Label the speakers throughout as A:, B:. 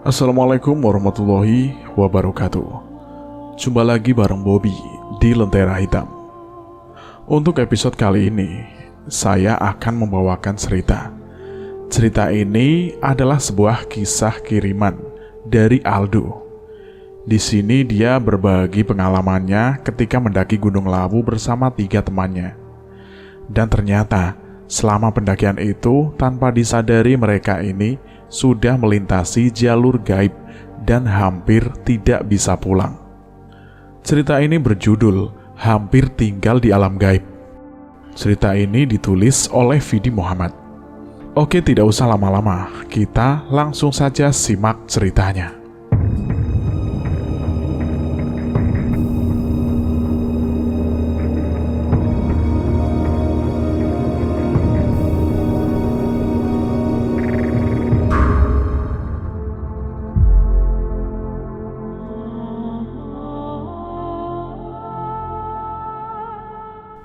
A: Assalamualaikum warahmatullahi wabarakatuh. Jumpa lagi bareng Bobby di Lentera Hitam. Untuk episode kali ini, saya akan membawakan cerita. Cerita ini adalah sebuah kisah kiriman dari Aldo. Di sini dia berbagi pengalamannya ketika mendaki Gunung Lawu bersama 3 temannya. Dan ternyata selama pendakian itu, tanpa disadari mereka ini sudah melintasi jalur gaib dan hampir tidak bisa pulang. Cerita ini berjudul Hampir Tinggal di Alam Gaib. Cerita ini ditulis oleh Vidi Muhammad. Oke, tidak usah lama-lama, kita langsung saja simak ceritanya.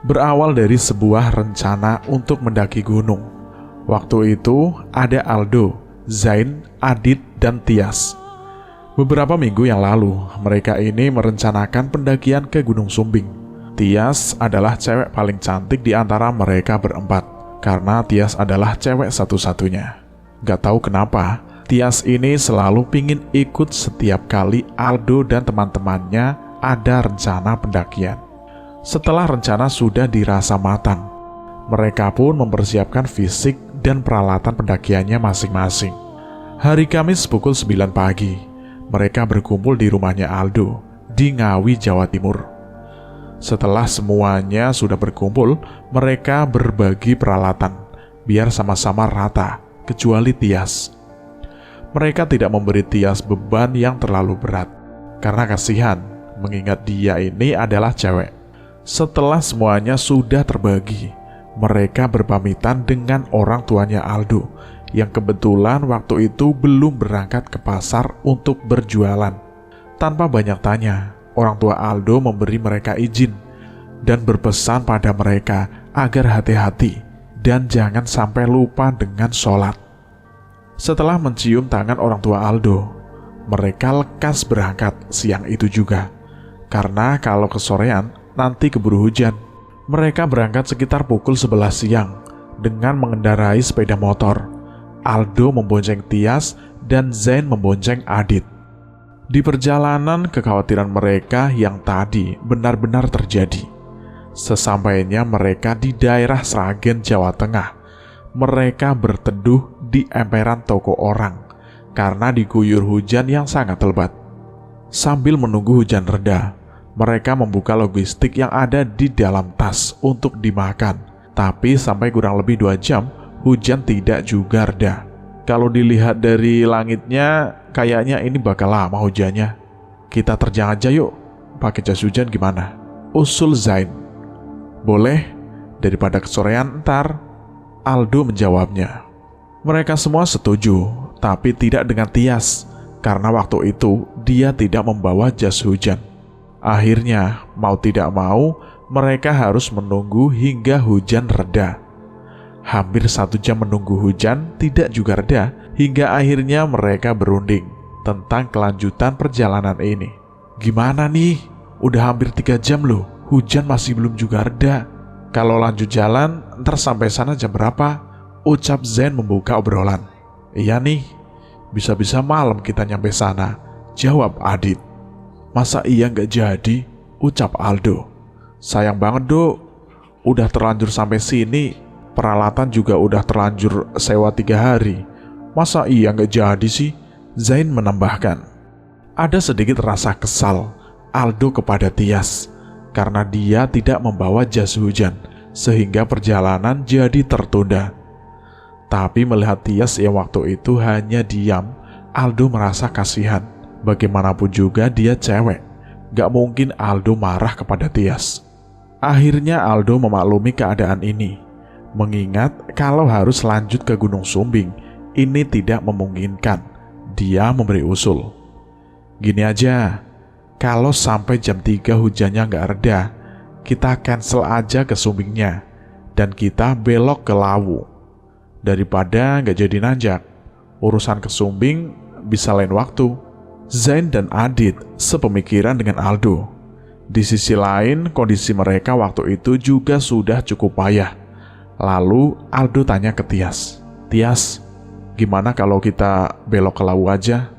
A: Berawal dari sebuah rencana untuk mendaki gunung. Waktu itu ada Aldo, Zain, Adit, dan Tias. Beberapa minggu yang lalu, mereka ini merencanakan pendakian ke Gunung Sumbing. Tias adalah cewek paling cantik di antara mereka berempat, karena Tias adalah cewek satu-satunya. Gak tahu kenapa, Tias ini selalu pingin ikut setiap kali Aldo dan teman-temannya ada rencana pendakian. Setelah rencana sudah dirasa matang, mereka pun mempersiapkan fisik dan peralatan pendakiannya masing-masing. Hari Kamis pukul 9 pagi, mereka berkumpul di rumahnya Aldo di Ngawi, Jawa Timur. Setelah semuanya sudah berkumpul, mereka berbagi peralatan biar sama-sama rata, kecuali Tias. Mereka tidak memberi Tias beban yang terlalu berat, karena kasihan mengingat dia ini adalah cewek. Setelah semuanya sudah terbagi, mereka berpamitan dengan orang tuanya Aldo yang kebetulan waktu itu belum berangkat ke pasar untuk berjualan. Tanpa banyak tanya, orang tua Aldo memberi mereka izin dan berpesan pada mereka agar hati-hati dan jangan sampai lupa dengan sholat. Setelah mencium tangan orang tua Aldo, mereka lekas berangkat siang itu juga, karena kalau kesorean nanti keburu hujan. Mereka berangkat sekitar pukul 11 siang dengan mengendarai sepeda motor. Aldo membonceng Tias dan Zain membonceng Adit. Di perjalanan, kekhawatiran mereka yang tadi benar-benar terjadi. Sesampainya mereka di daerah Sragen, Jawa Tengah, mereka berteduh di emperan toko orang karena diguyur hujan yang sangat lebat. Sambil menunggu hujan reda, mereka membuka logistik yang ada di dalam tas untuk dimakan. Tapi sampai kurang lebih 2 jam, hujan tidak juga reda. Kalau dilihat dari langitnya, kayaknya ini bakal lama hujannya. Kita terjang aja yuk, pakai jas hujan gimana? Usul Zain. Boleh, daripada kesorean ntar, Aldo menjawabnya. Mereka semua setuju, tapi tidak dengan Tias, karena waktu itu dia tidak membawa jas hujan. Akhirnya, mau tidak mau, mereka harus menunggu hingga hujan reda. Hampir 1 jam menunggu hujan tidak juga reda, hingga akhirnya mereka berunding tentang kelanjutan perjalanan ini. Gimana nih? Udah hampir 3 jam loh, hujan masih belum juga reda. Kalau lanjut jalan, ntar sampai sana jam berapa? Ucap Zain membuka obrolan. Iya nih, bisa-bisa malam kita nyampe sana, jawab Adit. Masa iya nggak jadi? Ucap Aldo. Sayang banget dok, udah terlanjur sampai sini, peralatan juga udah terlanjur sewa 3 hari. Masa iya nggak jadi sih? Zain menambahkan. Ada sedikit rasa kesal Aldo kepada Tias karena dia tidak membawa jas hujan, sehingga perjalanan jadi tertunda. Tapi melihat Tias yang waktu itu hanya diam, Aldo merasa kasihan. Bagaimanapun juga dia cewek, gak mungkin Aldo marah kepada Tias. Akhirnya Aldo memaklumi keadaan ini, mengingat kalau harus lanjut ke Gunung Sumbing, ini tidak memungkinkan. Dia memberi usul. Gini aja, kalau sampai jam 3 hujannya gak reda, kita cancel aja ke Sumbingnya, dan kita belok ke Lawu. Daripada gak jadi nanjak, urusan ke Sumbing bisa lain waktu. Zain dan Adit sepemikiran dengan Aldo. Di sisi lain, kondisi mereka waktu itu juga sudah cukup payah. Lalu Aldo tanya ke Tias, "Tias, gimana kalau kita belok ke Lawu aja?"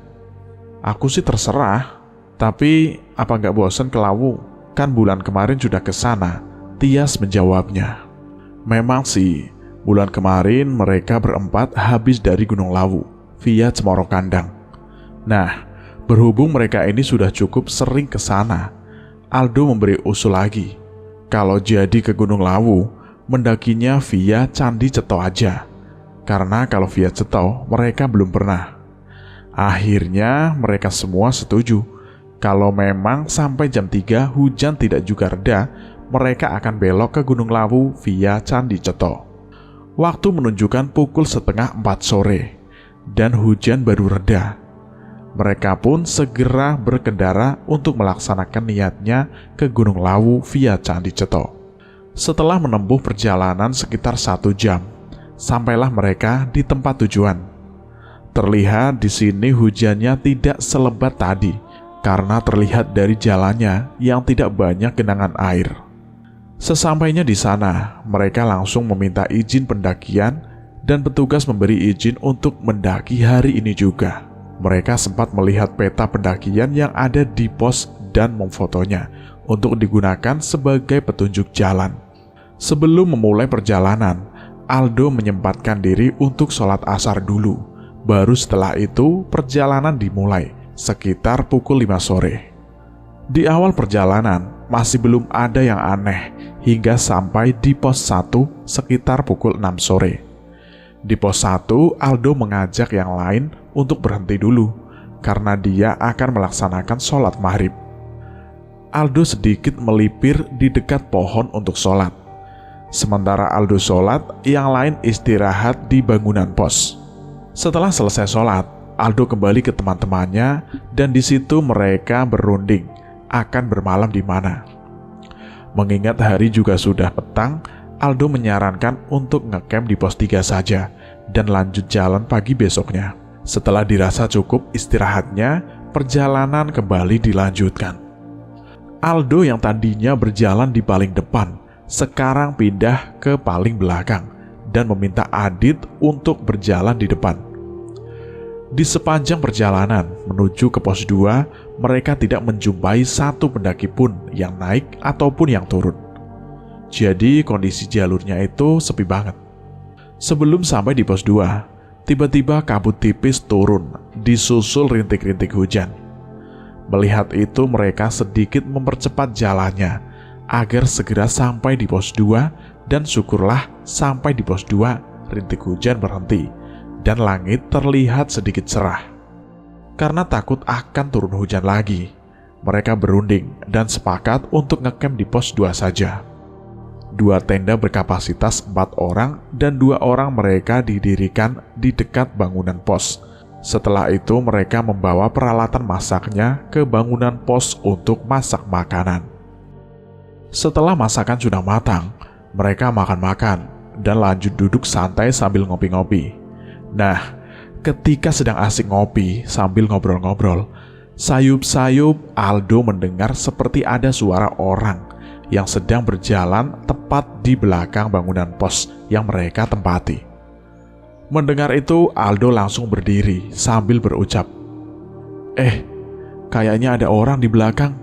A: "Aku sih terserah, tapi apa nggak bosan ke Lawu? Kan bulan kemarin sudah ke sana." Tias menjawabnya. Memang sih, bulan kemarin mereka berempat habis dari Gunung Lawu via Cemoro Kandang. Nah, berhubung mereka ini sudah cukup sering ke sana, Aldo memberi usul lagi. Kalau jadi ke Gunung Lawu, mendakinya via Candi Ceto aja. Karena kalau via Ceto, mereka belum pernah. Akhirnya mereka semua setuju. Kalau memang sampai jam 3 hujan tidak juga reda, mereka akan belok ke Gunung Lawu via Candi Ceto. Waktu menunjukkan pukul 3:30 sore, dan hujan baru reda. Mereka pun segera berkendara untuk melaksanakan niatnya ke Gunung Lawu via Candi Ceto. Setelah menempuh perjalanan sekitar 1 jam, sampailah mereka di tempat tujuan. Terlihat di sini hujannya tidak selebat tadi, karena terlihat dari jalannya yang tidak banyak genangan air. Sesampainya di sana, mereka langsung meminta izin pendakian dan petugas memberi izin untuk mendaki hari ini juga. Mereka sempat melihat peta pendakian yang ada di pos dan memfotonya untuk digunakan sebagai petunjuk jalan. Sebelum memulai perjalanan, Aldo menyempatkan diri untuk sholat asar dulu. Baru setelah itu perjalanan dimulai sekitar pukul 5 sore. Di awal perjalanan masih belum ada yang aneh hingga sampai di pos 1 sekitar pukul 6 sore. Di pos 1, Aldo mengajak yang lain untuk berhenti dulu karena dia akan melaksanakan sholat maghrib. Aldo sedikit melipir di dekat pohon untuk sholat. Sementara Aldo sholat, yang lain istirahat di bangunan pos. Setelah selesai sholat, Aldo kembali ke teman-temannya dan di situ mereka berunding akan bermalam di mana. Mengingat hari juga sudah petang, Aldo menyarankan untuk ngecamp di pos 3 saja dan lanjut jalan pagi besoknya. Setelah dirasa cukup istirahatnya, perjalanan kembali dilanjutkan. Aldo yang tadinya berjalan di paling depan, sekarang pindah ke paling belakang dan meminta Adit untuk berjalan di depan. Di sepanjang perjalanan menuju ke pos 2, mereka tidak menjumpai satu pendaki pun yang naik ataupun yang turun. Jadi kondisi jalurnya itu sepi banget. Sebelum sampai di pos 2, tiba-tiba kabut tipis turun, disusul rintik-rintik hujan. Melihat itu mereka sedikit mempercepat jalannya agar segera sampai di pos 2, dan syukurlah sampai di pos 2 rintik hujan berhenti dan langit terlihat sedikit cerah. Karena takut akan turun hujan lagi, mereka berunding dan sepakat untuk ngecamp di pos 2 saja. 2 tenda berkapasitas 4 orang dan 2 orang mereka didirikan di dekat bangunan pos. Setelah itu mereka membawa peralatan masaknya ke bangunan pos untuk masak makanan. Setelah masakan sudah matang, mereka makan-makan dan lanjut duduk santai sambil ngopi-ngopi. Nah, ketika sedang asik ngopi sambil ngobrol-ngobrol, sayup-sayup Aldo mendengar seperti ada suara orang yang sedang berjalan tepat di belakang bangunan pos yang mereka tempati. Mendengar itu, Aldo langsung berdiri sambil berucap, kayaknya ada orang di belakang."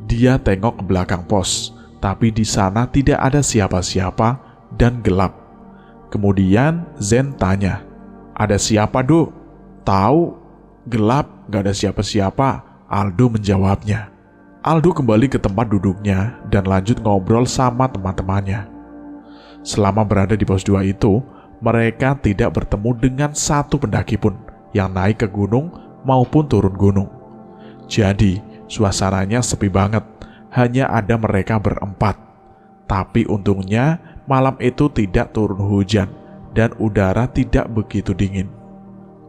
A: Dia tengok ke belakang pos, tapi di sana tidak ada siapa-siapa dan gelap. Kemudian Zen tanya, "Ada siapa, Du?" "Tahu, gelap, gak ada siapa-siapa," Aldo menjawabnya. Aldo kembali ke tempat duduknya dan lanjut ngobrol sama teman-temannya. Selama berada di pos 2 itu, mereka tidak bertemu dengan satu pendaki pun yang naik ke gunung maupun turun gunung. Jadi, suasananya sepi banget, hanya ada mereka berempat. Tapi untungnya, malam itu tidak turun hujan dan udara tidak begitu dingin.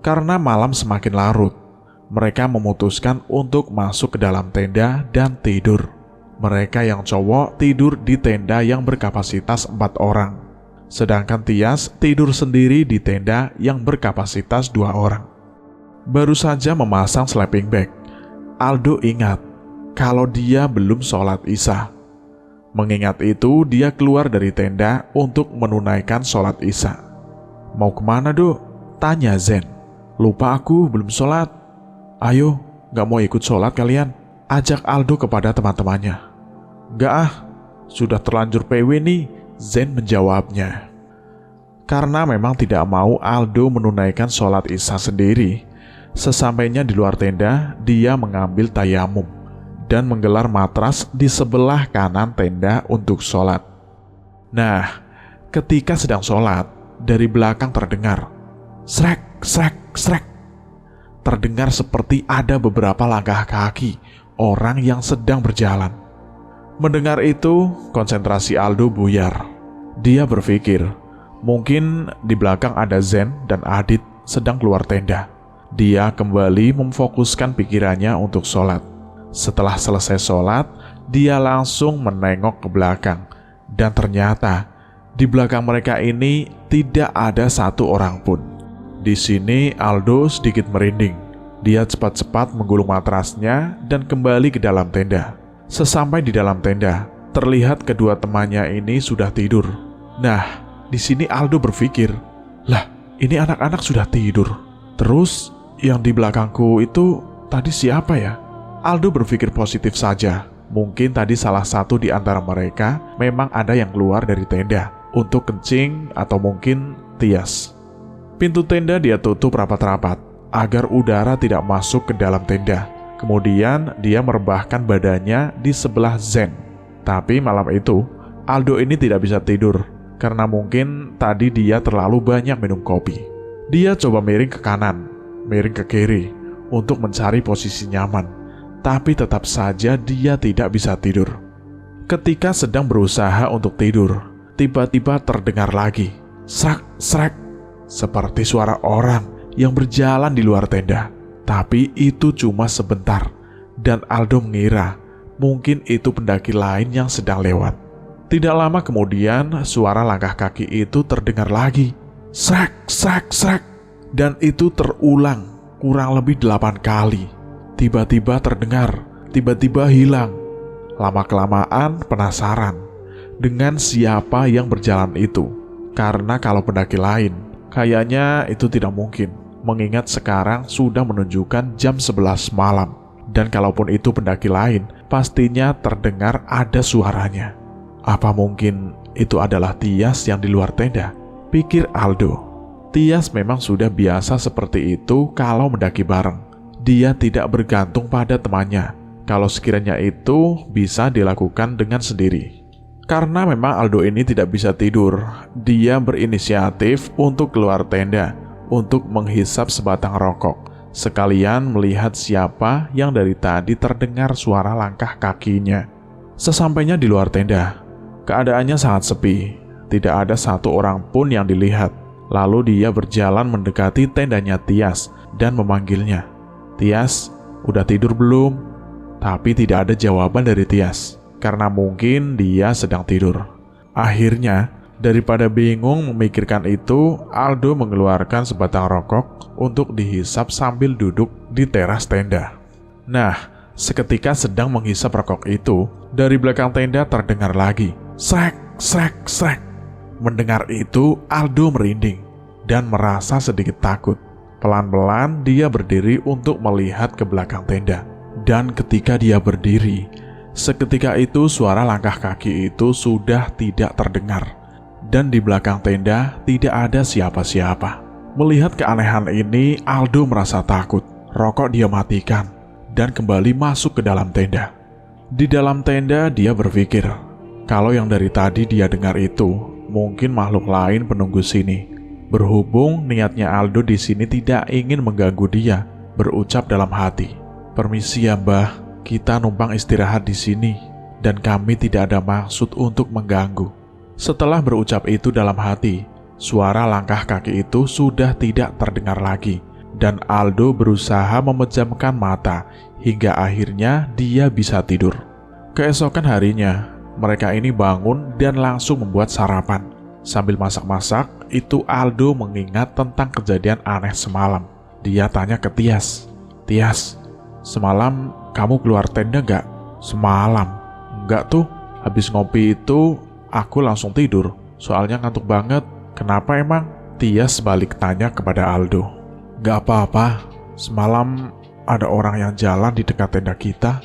A: Karena malam semakin larut, mereka memutuskan untuk masuk ke dalam tenda dan tidur. Mereka yang cowok tidur di tenda yang berkapasitas 4 orang, sedangkan Tias tidur sendiri di tenda yang berkapasitas 2 orang. Baru saja memasang sleeping bag, Aldo ingat kalau dia belum sholat Isya. Mengingat itu, dia keluar dari tenda untuk menunaikan sholat Isya. "Mau kemana, Dok?" tanya Zen. "Lupa aku belum sholat." "Ayo, gak mau ikut sholat kalian?" ajak Aldo kepada teman-temannya. "Gak ah, sudah terlanjur PW nih," Zen menjawabnya. Karena memang tidak mau Aldo menunaikan sholat Isya sendiri, sesampainya di luar tenda, dia mengambil tayamum dan menggelar matras di sebelah kanan tenda untuk sholat. Nah, ketika sedang sholat, dari belakang terdengar srek, srek, srek. Terdengar seperti ada beberapa langkah kaki orang yang sedang berjalan. Mendengar itu, konsentrasi Aldo buyar. Dia berpikir, mungkin di belakang ada Zen dan Adit sedang keluar tenda. Dia kembali memfokuskan pikirannya untuk sholat. Setelah selesai sholat, dia langsung menengok ke belakang. Dan ternyata, di belakang mereka ini tidak ada satu orang pun. Di sini Aldo sedikit merinding. Dia cepat-cepat menggulung matrasnya dan kembali ke dalam tenda. Sesampai di dalam tenda, terlihat kedua temannya ini sudah tidur. Nah, di sini Aldo berpikir, "Lah, ini anak-anak sudah tidur. Terus yang di belakangku itu tadi siapa ya?" Aldo berpikir positif saja. Mungkin tadi salah satu di antara mereka memang ada yang keluar dari tenda untuk kencing atau mungkin tias. Pintu tenda dia tutup rapat-rapat agar udara tidak masuk ke dalam tenda. Kemudian dia merebahkan badannya di sebelah Zen. Tapi malam itu Aldo ini tidak bisa tidur karena mungkin tadi dia terlalu banyak minum kopi. Dia coba miring ke kanan, miring ke kiri untuk mencari posisi nyaman. Tapi tetap saja dia tidak bisa tidur. Ketika sedang berusaha untuk tidur, tiba-tiba terdengar lagi srak, srak, seperti suara orang yang berjalan di luar tenda. Tapi itu cuma sebentar, dan Aldo mengira mungkin itu pendaki lain yang sedang lewat. Tidak lama kemudian, suara langkah kaki itu terdengar lagi. Srak, srak, srak. Dan itu terulang kurang lebih 8 kali. Tiba-tiba terdengar, tiba-tiba hilang. Lama-kelamaan penasaran dengan siapa yang berjalan itu. Karena kalau pendaki lain, kayaknya itu tidak mungkin. Mengingat sekarang sudah menunjukkan jam 11 malam. Dan kalaupun itu pendaki lain, pastinya terdengar ada suaranya. Apa mungkin itu adalah Tias yang di luar tenda? Pikir Aldo. Tias memang sudah biasa seperti itu kalau mendaki bareng. Dia tidak bergantung pada temannya kalau sekiranya itu bisa dilakukan dengan sendiri. Karena memang Aldo ini tidak bisa tidur, dia berinisiatif untuk keluar tenda untuk menghisap sebatang rokok, sekalian melihat siapa yang dari tadi terdengar suara langkah kakinya. Sesampainya di luar tenda, keadaannya sangat sepi, tidak ada satu orang pun yang dilihat. Lalu dia berjalan mendekati tendanya Tias dan memanggilnya. "Tias, udah tidur belum?" Tapi tidak ada jawaban dari Tias, karena mungkin dia sedang tidur. Akhirnya, daripada bingung memikirkan itu, Aldo mengeluarkan sebatang rokok untuk dihisap sambil duduk di teras tenda. Nah, seketika sedang menghisap rokok itu, dari belakang tenda terdengar lagi srek, srek, srek. Mendengar itu, Aldo merinding dan merasa sedikit takut. Pelan-pelan dia berdiri untuk melihat ke belakang tenda. Dan ketika dia berdiri, seketika itu suara langkah kaki itu sudah tidak terdengar. Dan di belakang tenda tidak ada siapa-siapa. Melihat keanehan ini, Aldo merasa takut. Rokok dia matikan dan kembali masuk ke dalam tenda. Di dalam tenda dia berpikir, kalau yang dari tadi dia dengar itu mungkin makhluk lain penunggu sini. Berhubung niatnya Aldo di sini tidak ingin mengganggu dia, berucap dalam hati, "Permisi ya Mbah, kita numpang istirahat di sini dan kami tidak ada maksud untuk mengganggu." Setelah berucap itu dalam hati, suara langkah kaki itu sudah tidak terdengar lagi dan Aldo berusaha memejamkan mata hingga akhirnya dia bisa tidur. Keesokan harinya, mereka ini bangun dan langsung membuat sarapan. Sambil masak-masak, itu Aldo mengingat tentang kejadian aneh semalam. Dia tanya ke Tias. "Tias, semalam kamu keluar tenda gak?" "Semalam? Enggak tuh, habis ngopi itu aku langsung tidur, soalnya ngantuk banget." "Kenapa emang?" Tias balik tanya kepada Aldo. "Gak apa-apa, semalam ada orang yang jalan di dekat tenda kita,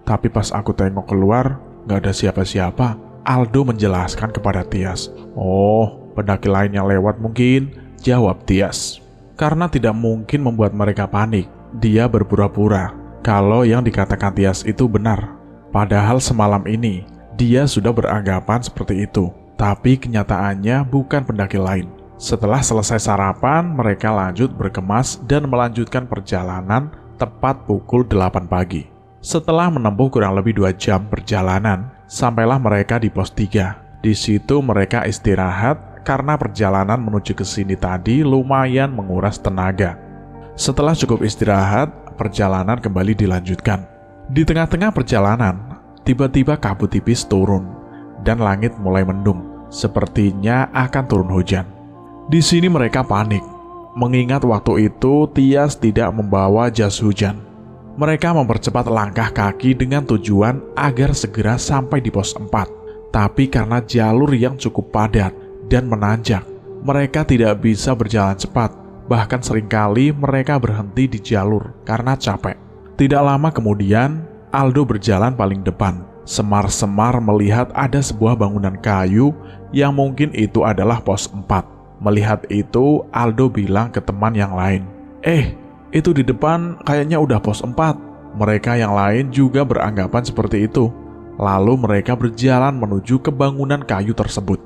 A: tapi pas aku tengok keluar gak ada siapa-siapa." Aldo menjelaskan kepada Tias. "Oh, pendaki lain yang lewat mungkin," jawab Tias. Karena tidak mungkin membuat mereka panik, dia berpura-pura kalau yang dikatakan Tias itu benar. Padahal semalam ini dia sudah beranggapan seperti itu, tapi kenyataannya bukan pendaki lain. Setelah selesai sarapan, mereka lanjut berkemas dan melanjutkan perjalanan tepat pukul 8 pagi. Setelah menempuh kurang lebih 2 jam perjalanan, sampailah mereka di pos 3. Di situ mereka istirahat karena perjalanan menuju ke sini tadi lumayan menguras tenaga. Setelah cukup istirahat, perjalanan kembali dilanjutkan. Di tengah-tengah perjalanan, tiba-tiba kabut tipis turun dan langit mulai mendung. Sepertinya akan turun hujan. Di sini mereka panik, mengingat waktu itu Tias tidak membawa jas hujan. Mereka mempercepat langkah kaki dengan tujuan agar segera sampai di pos 4. Tapi karena jalur yang cukup padat dan menanjak, mereka tidak bisa berjalan cepat. Bahkan seringkali mereka berhenti di jalur karena capek. Tidak lama kemudian, Aldo berjalan paling depan. Semar-semar melihat ada sebuah bangunan kayu yang mungkin itu adalah pos 4. Melihat itu, Aldo bilang ke teman yang lain, itu di depan kayaknya udah pos 4. Mereka yang lain juga beranggapan seperti itu. Lalu mereka berjalan menuju ke bangunan kayu tersebut.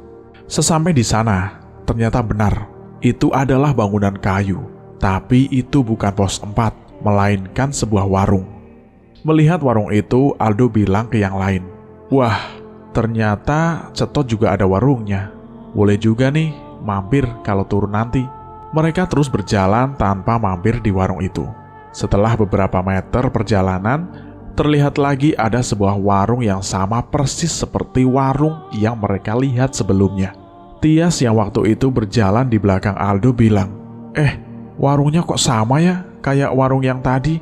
A: Sesampai di sana, ternyata benar, itu adalah bangunan kayu. Tapi itu bukan pos 4, melainkan sebuah warung. Melihat warung itu, Aldo bilang ke yang lain, "Wah, ternyata Cetot juga ada warungnya. Boleh juga nih mampir kalau turun nanti." Mereka terus berjalan tanpa mampir di warung itu. Setelah beberapa meter perjalanan, terlihat lagi ada sebuah warung yang sama persis seperti warung yang mereka lihat sebelumnya. Tias yang waktu itu berjalan di belakang Aldo bilang, "Warungnya kok sama ya, kayak warung yang tadi?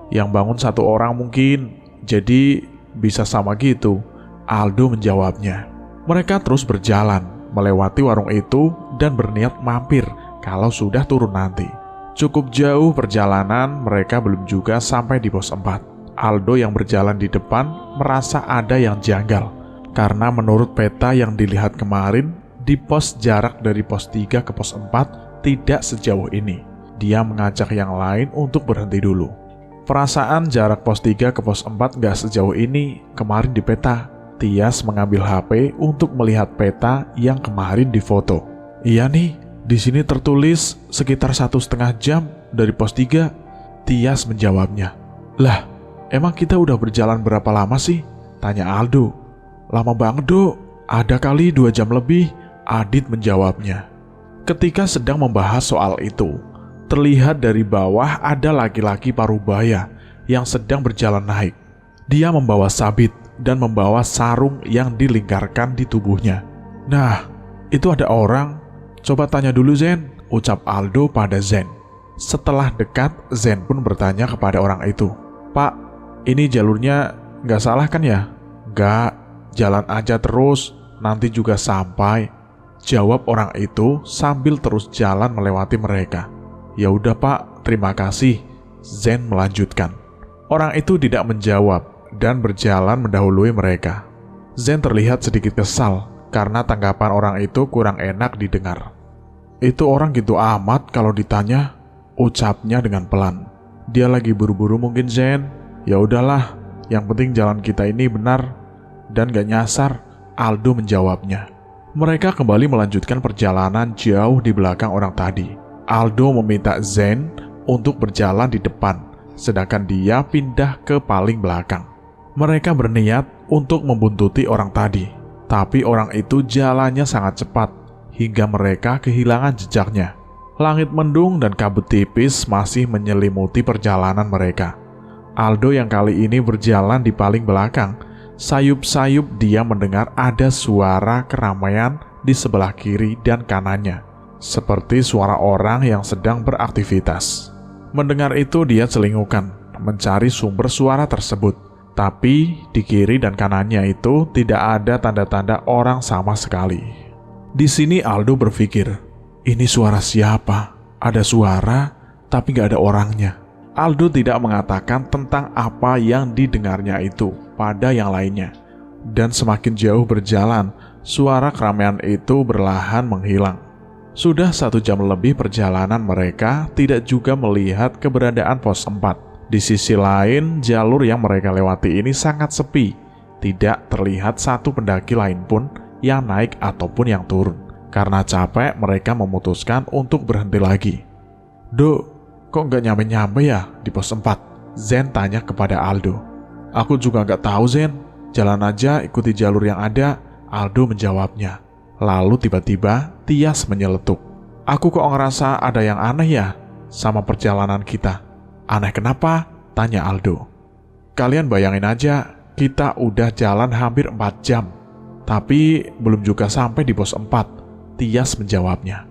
A: Yang bangun satu orang mungkin, jadi bisa sama gitu." Aldo menjawabnya. Mereka terus berjalan, melewati warung itu dan berniat mampir kalau sudah turun nanti. Cukup jauh perjalanan, mereka belum juga sampai di pos 4. Aldo yang berjalan di depan merasa ada yang janggal, karena menurut peta yang dilihat kemarin, di pos jarak dari pos 3 ke pos 4 tidak sejauh ini. Dia mengajak yang lain untuk berhenti dulu. Perasaan jarak pos 3 ke pos 4 gak sejauh ini kemarin di peta. Tias mengambil HP untuk melihat peta yang kemarin difoto. "Iya nih, di sini tertulis sekitar 1,5 jam dari pos 3. Tias menjawabnya. "Lah, emang kita udah berjalan berapa lama sih?" tanya Aldo. "Lama banget, Dok. Ada kali 2 jam lebih," Adit menjawabnya. Ketika sedang membahas soal itu, terlihat dari bawah ada laki-laki parubaya yang sedang berjalan naik. Dia membawa sabit dan membawa sarung yang dilingkarkan di tubuhnya. "Nah, itu ada orang. Coba tanya dulu, Zen," ucap Aldo pada Zen. Setelah dekat, Zen pun bertanya kepada orang itu, "Pak, ini jalurnya nggak salah kan ya?" "Nggak, jalan aja terus, nanti juga sampai," jawab orang itu sambil terus jalan melewati mereka. "Ya udah Pak, terima kasih," Zen melanjutkan. Orang itu tidak menjawab dan berjalan mendahului mereka. Zen terlihat sedikit kesal karena tanggapan orang itu kurang enak didengar. "Itu orang gitu amat kalau ditanya," ucapnya dengan pelan. "Dia lagi buru-buru mungkin, Zen. Ya udahlah, yang penting jalan kita ini benar dan gak nyasar," Aldo menjawabnya. Mereka kembali melanjutkan perjalanan jauh di belakang orang tadi. Aldo meminta Zen untuk berjalan di depan, sedangkan dia pindah ke paling belakang. Mereka berniat untuk membuntuti orang tadi, tapi orang itu jalannya sangat cepat hingga mereka kehilangan jejaknya. Langit mendung dan kabut tipis masih menyelimuti perjalanan mereka. Aldo yang kali ini berjalan di paling belakang. Sayup-sayup dia mendengar ada suara keramaian di sebelah kiri dan kanannya, seperti suara orang yang sedang beraktivitas. Mendengar itu dia celingukan, mencari sumber suara tersebut. Tapi di kiri dan kanannya itu tidak ada tanda-tanda orang sama sekali. Di sini Aldo berpikir, ini suara siapa? Ada suara, tapi gak ada orangnya. Aldo tidak mengatakan tentang apa yang didengarnya itu pada yang lainnya. Dan semakin jauh berjalan, suara keramaian itu berlahan menghilang. Sudah 1 jam lebih perjalanan mereka tidak juga melihat keberadaan pos 4. Di sisi lain, jalur yang mereka lewati ini sangat sepi. Tidak terlihat satu pendaki lain pun yang naik ataupun yang turun. Karena capek, mereka memutuskan untuk berhenti lagi. "Dok, kok nggak nyampe-nyampe ya di pos 4? Zen tanya kepada Aldo. "Aku juga nggak tahu, Zen. Jalan aja, ikuti jalur yang ada," Aldo menjawabnya. Lalu tiba-tiba Tias menyeletuk. "Aku kok ngerasa ada yang aneh ya sama perjalanan kita." "Aneh kenapa?" tanya Aldo. "Kalian bayangin aja, kita udah jalan hampir 4 jam. Tapi belum juga sampai di pos 4, Tias menjawabnya.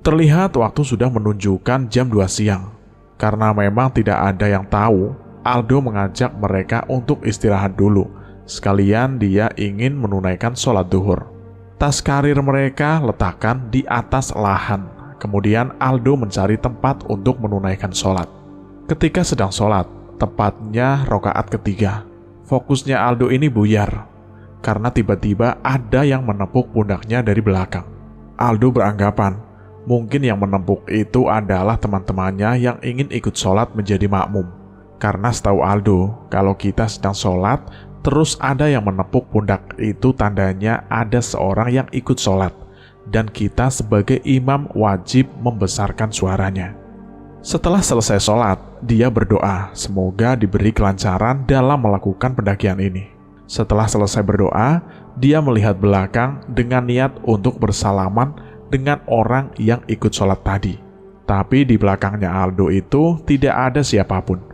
A: Terlihat waktu sudah menunjukkan jam 2 siang. Karena memang tidak ada yang tahu, Aldo mengajak mereka untuk istirahat dulu. Sekalian dia ingin menunaikan sholat duhur. Tas karir mereka letakkan di atas lahan. Kemudian Aldo mencari tempat untuk menunaikan sholat. Ketika sedang sholat, tepatnya rakaat ketiga, fokusnya Aldo ini buyar. Karena tiba-tiba ada yang menepuk pundaknya dari belakang. Aldo beranggapan, mungkin yang menempuk itu adalah teman-temannya yang ingin ikut sholat menjadi makmum. Karena setahu Aldo, kalau kita sedang sholat, terus ada yang menepuk pundak, itu tandanya ada seorang yang ikut sholat. Dan kita sebagai imam wajib membesarkan suaranya. Setelah selesai sholat, dia berdoa, semoga diberi kelancaran dalam melakukan pendakian ini. Setelah selesai berdoa, dia melihat belakang dengan niat untuk bersalaman dengan orang yang ikut sholat tadi. Tapi di belakangnya Aldo itu tidak ada siapapun.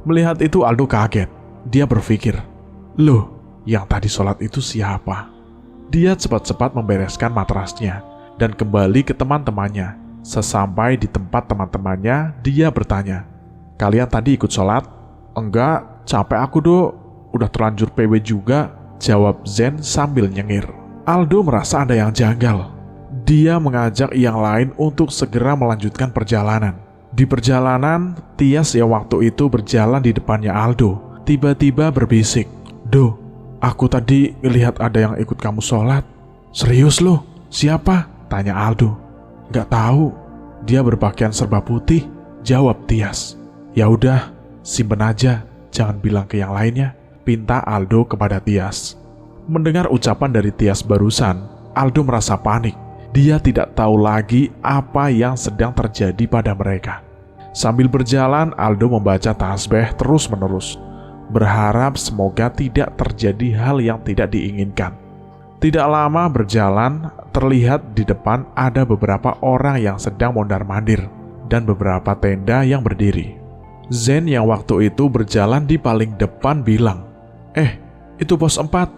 A: Melihat itu Aldo kaget. Dia berpikir, "Loh, yang tadi sholat itu siapa?" Dia cepat-cepat membereskan matrasnya dan kembali ke teman-temannya. Sesampai di tempat teman-temannya, dia bertanya, "Kalian tadi ikut sholat?" "Enggak, capek aku, Dok. Udah terlanjur PW juga," jawab Zen sambil nyengir. Aldo merasa ada yang janggal. Dia mengajak yang lain untuk segera melanjutkan perjalanan. Di perjalanan, Tias yang waktu itu berjalan di depannya Aldo tiba-tiba berbisik, "Do, aku tadi lihat ada yang ikut kamu sholat." "Serius lo? Siapa?" tanya Aldo. "Gak tahu, dia berpakaian serba putih," jawab Tias. "Ya udah, simpen aja, jangan bilang ke yang lainnya," pinta Aldo kepada Tias. Mendengar ucapan dari Tias barusan, Aldo merasa panik. Dia tidak tahu lagi apa yang sedang terjadi pada mereka. Sambil berjalan, Aldo membaca tasbih terus-menerus, berharap semoga tidak terjadi hal yang tidak diinginkan. Tidak lama berjalan, terlihat di depan ada beberapa orang yang sedang mondar-mandir dan beberapa tenda yang berdiri. Zen yang waktu itu berjalan di paling depan bilang, "Itu pos 4,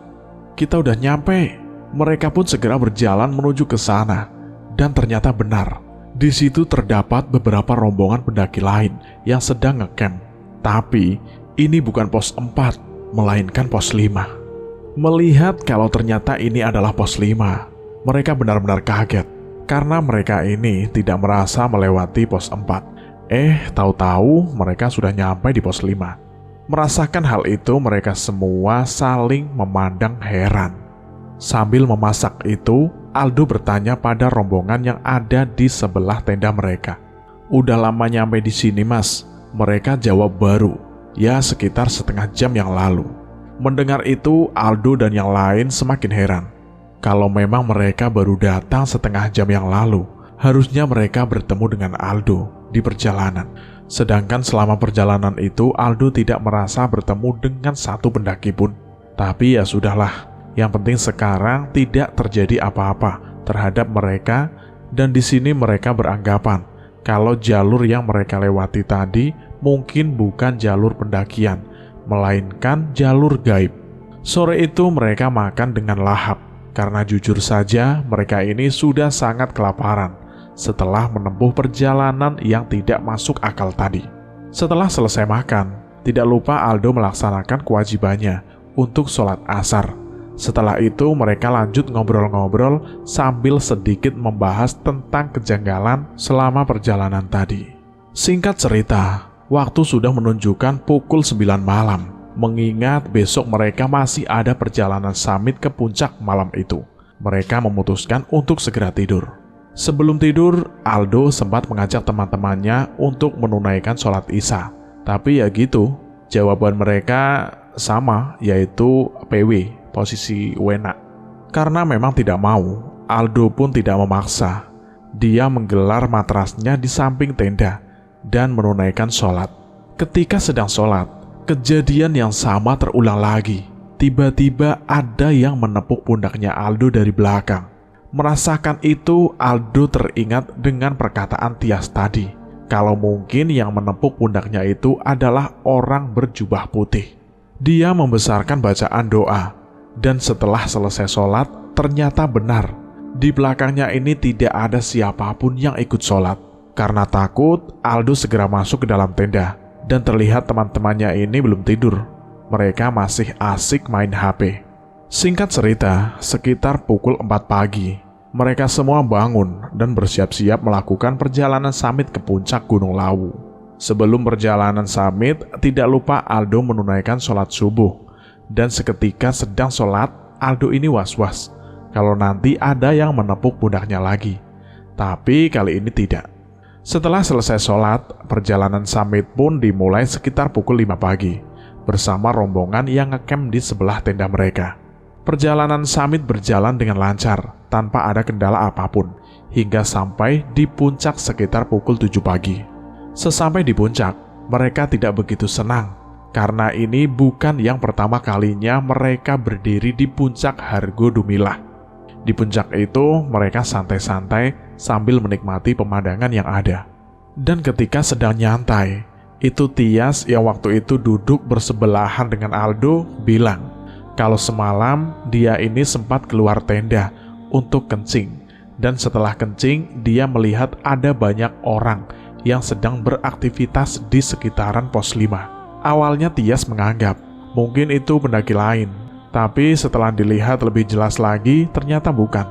A: kita udah nyampe." Mereka pun segera berjalan menuju ke sana, dan ternyata benar. Di situ terdapat beberapa rombongan pendaki lain yang sedang ngecamp. Tapi ini bukan pos 4, melainkan pos 5. Melihat kalau ternyata ini adalah pos 5, mereka benar-benar kaget. Karena mereka ini tidak merasa melewati pos 4. Tahu-tahu mereka sudah nyampe di pos 5. Merasakan hal itu, mereka semua saling memandang heran. Sambil memasak itu, Aldo bertanya pada rombongan yang ada di sebelah tenda mereka, "Udah lama nyampe di sini, Mas?" Mereka jawab, "Baru, ya sekitar setengah jam yang lalu." Mendengar itu, Aldo dan yang lain semakin heran. Kalau memang mereka baru datang setengah jam yang lalu, harusnya mereka bertemu dengan Aldo di perjalanan. Sedangkan selama perjalanan itu, Aldo tidak merasa bertemu dengan satu pendaki pun. Tapi ya sudahlah. Yang penting sekarang tidak terjadi apa-apa terhadap mereka, dan di sini mereka beranggapan kalau jalur yang mereka lewati tadi mungkin bukan jalur pendakian, melainkan jalur gaib. Sore itu mereka makan dengan lahap, karena jujur saja mereka ini sudah sangat kelaparan. setelah menempuh perjalanan yang tidak masuk akal tadi. Setelah selesai makan, tidak lupa Aldo melaksanakan kewajibannya untuk sholat asar. Setelah itu mereka lanjut ngobrol-ngobrol sambil sedikit membahas tentang kejanggalan selama perjalanan tadi. Singkat cerita, waktu sudah menunjukkan pukul 9 malam, mengingat besok mereka masih ada perjalanan summit ke puncak malam itu. Mereka memutuskan untuk segera tidur. Sebelum tidur, Aldo sempat mengajak teman-temannya untuk menunaikan sholat isya. Tapi ya gitu, jawaban mereka sama, yaitu PW, posisi wena. Karena memang tidak mau, Aldo pun tidak memaksa. Dia menggelar matrasnya di samping tenda dan menunaikan sholat. Ketika sedang sholat, kejadian yang sama terulang lagi. Tiba-tiba ada yang menepuk pundaknya Aldo dari belakang. Merasakan itu, Aldo teringat dengan perkataan Tias tadi, kalau mungkin yang menepuk pundaknya itu adalah orang berjubah putih. Dia membesarkan bacaan doa, dan setelah selesai sholat, ternyata benar. Di belakangnya ini tidak ada siapapun yang ikut sholat. Karena takut, Aldo segera masuk ke dalam tenda, dan terlihat teman-temannya ini belum tidur. Mereka masih asik main HP. Singkat cerita, sekitar pukul 4 pagi, mereka semua bangun dan bersiap-siap melakukan perjalanan summit ke puncak Gunung Lawu. Sebelum perjalanan summit, tidak lupa Aldo menunaikan sholat subuh. Dan seketika sedang sholat, Aldo ini was-was kalau nanti ada yang menepuk pundaknya lagi. Tapi kali ini tidak. Setelah selesai sholat, perjalanan summit pun dimulai sekitar pukul 5 pagi bersama rombongan yang ngecamp di sebelah tenda mereka. Perjalanan summit berjalan dengan lancar tanpa ada kendala apapun hingga sampai di puncak sekitar pukul 7 pagi. Sesampai di puncak, mereka tidak begitu senang karena ini bukan yang pertama kalinya mereka berdiri di puncak Hargo Dumilah. Di puncak itu, mereka santai-santai sambil menikmati pemandangan yang ada. Dan ketika sedang nyantai, itu Tias yang waktu itu duduk bersebelahan dengan Aldo bilang kalau semalam dia ini sempat keluar tenda untuk kencing. Dan setelah kencing, dia melihat ada banyak orang yang sedang beraktivitas di sekitaran pos 5. Awalnya Tias menganggap mungkin itu pendaki lain. Tapi setelah dilihat lebih jelas lagi, ternyata bukan.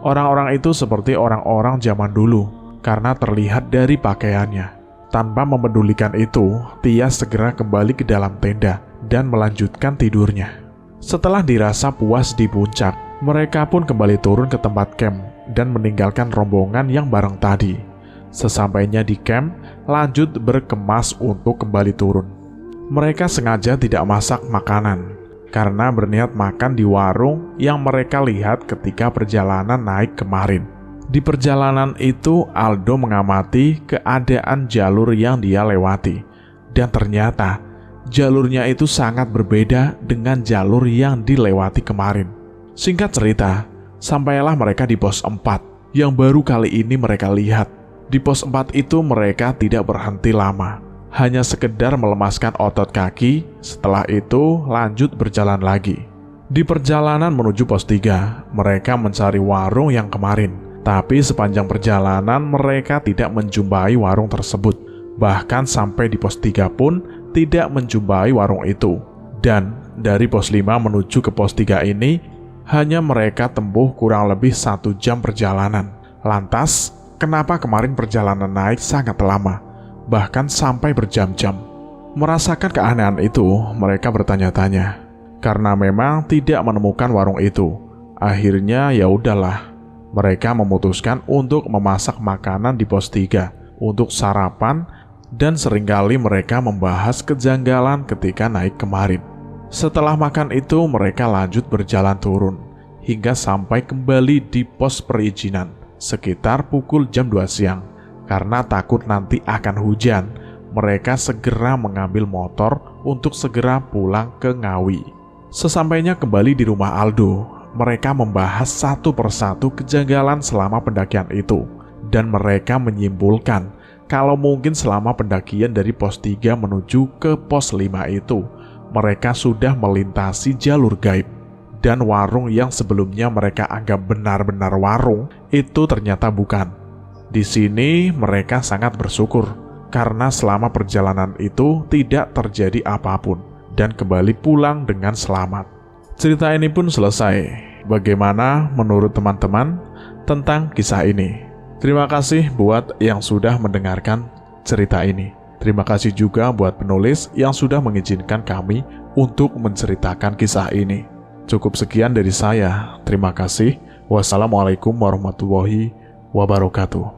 A: Orang-orang itu seperti orang-orang zaman dulu, karena terlihat dari pakaiannya. Tanpa memedulikan itu, Tias segera kembali ke dalam tenda dan melanjutkan tidurnya. Setelah dirasa puas di puncak, mereka pun kembali turun ke tempat camp dan meninggalkan rombongan yang bareng tadi. Sesampainya di camp, lanjut berkemas untuk kembali turun. Mereka sengaja tidak masak makanan, karena berniat makan di warung yang mereka lihat ketika perjalanan naik kemarin. Di perjalanan itu, Aldo mengamati keadaan jalur yang dia lewati. Dan ternyata, jalurnya itu sangat berbeda dengan jalur yang dilewati kemarin. Singkat cerita, sampailah mereka di pos 4, yang baru kali ini mereka lihat. Di pos 4 itu mereka tidak berhenti lama. Hanya sekedar melemaskan otot kaki, setelah itu lanjut berjalan lagi. Di perjalanan menuju pos 3, mereka mencari warung yang kemarin. Tapi sepanjang perjalanan mereka tidak menjumpai warung tersebut. Bahkan sampai di pos 3 pun tidak menjumpai warung itu. Dan dari pos 5 menuju ke pos 3 ini, hanya mereka tempuh kurang lebih 1 jam perjalanan. Lantas, kenapa kemarin perjalanan naik sangat lama? Bahkan sampai berjam-jam. Merasakan keanehan itu, mereka bertanya-tanya. Karena memang tidak menemukan warung itu. Akhirnya ya udahlah. Mereka memutuskan untuk memasak makanan di pos 3 untuk sarapan, dan seringkali mereka membahas kejanggalan ketika naik kemarin. Setelah makan itu, mereka lanjut berjalan turun hingga sampai kembali di pos perizinan sekitar pukul jam 2 siang. Karena takut nanti akan hujan, mereka segera mengambil motor untuk segera pulang ke Ngawi. Sesampainya kembali di rumah Aldo, mereka membahas satu persatu kejanggalan selama pendakian itu. Dan mereka menyimpulkan kalau mungkin selama pendakian dari pos 3 menuju ke pos 5 itu, mereka sudah melintasi jalur gaib. Dan warung yang sebelumnya mereka anggap benar-benar warung, itu ternyata bukan. Di sini mereka sangat bersyukur karena selama perjalanan itu tidak terjadi apapun dan kembali pulang dengan selamat. Cerita ini pun selesai. Bagaimana menurut teman-teman tentang kisah ini? Terima kasih buat yang sudah mendengarkan cerita ini. Terima kasih juga buat penulis yang sudah mengizinkan kami untuk menceritakan kisah ini. Cukup sekian dari saya. Terima kasih. Wassalamualaikum warahmatullahi wabarakatuh.